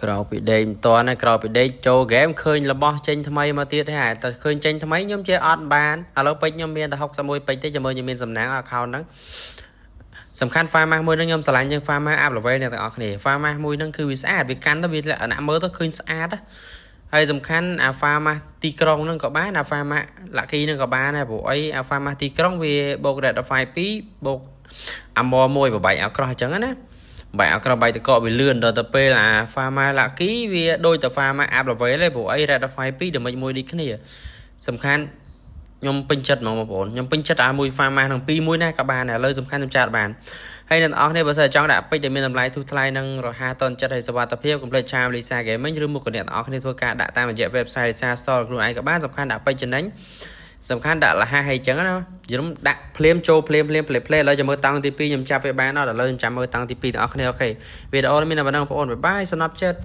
ក្រៅពីដេកមិនតាន់ហើយក្រៅពីដេកចូលហ្គេមឃើញរបស់ចេញថ្មីមកទៀតហើយតែឃើញចេញថ្មីខ្ញុំជិះអត់បានឥឡូវពេជ្រខ្ញុំមានតែ61ពេជ្រទេចាំមើលខ្ញុំមានសំណាង account ហ្នឹងសំខាន់ farm មួយហ្នឹងខ្ញុំឆ្លាញ់ជាង farm up level អ្នកទាំងអស់គ្នា farm មួយហ្នឹងគឺវាស្អាតវាកាន់ទៅវាលក្ខណៈមើលទៅឃើញស្អាតហើយសំខាន់អា farm ទីក្រុងហ្នឹងក៏បានអា farm lucky ហ្នឹងក៏បានដែរព្រោះអីអា farm ទីក្រុងវាបូក red file 2បូក armor 1បបែកអក្រោះអញ្ចឹងណាបែកអក្រោះបែកតកវាលឿនដល់ទៅពេលអា farm lucky វាដូចតែ farm up level ទេព្រោះអី red file 2 damage មួយដូចគ្នាសំខាន់ខ្ញុំពេញចិត្តហ្មងបងប្អូនខ្ញុំពេញចិត្តអាមួយ farm ហ្នឹងពីរមួយណាក៏បានដែរឥឡូវសំខាន់ខ្ញុំចាត់បានហើយអ្នកនរអស់គ្នាបើសិនចង់ដាក់ពេជ្រដែលមានតម្លៃធូរថ្លៃនិងរហ័សទាន់ចិត្តហើយសុវត្ថិភាពកុំភ្លេចឆាមលីសា gaming ឬមកអ្នកនរអស់គ្នាធ្វើការដាក់តាមរយៈ website លីសា store ខ្លួនឯងក៏បានសំខាន់ដាក់ពេជ្រចំណេញសំខាន់ដាក់រហ័សហើយអញ្ចឹងណាខ្ញុំដាក់ភ្លាមចូលភ្លាមឥឡូវចាំមើលតង់ទី2ខ្ញុំចាប់វាបានអត់ឥឡូវខ្ញុំចាំមើលតង់ទី2ទាំងអស់គ្នាអូខេវីដេអូនេះមានតែប៉ុណ្្នឹងបងប្អូនបាយបាយសំណប់ចិត្ត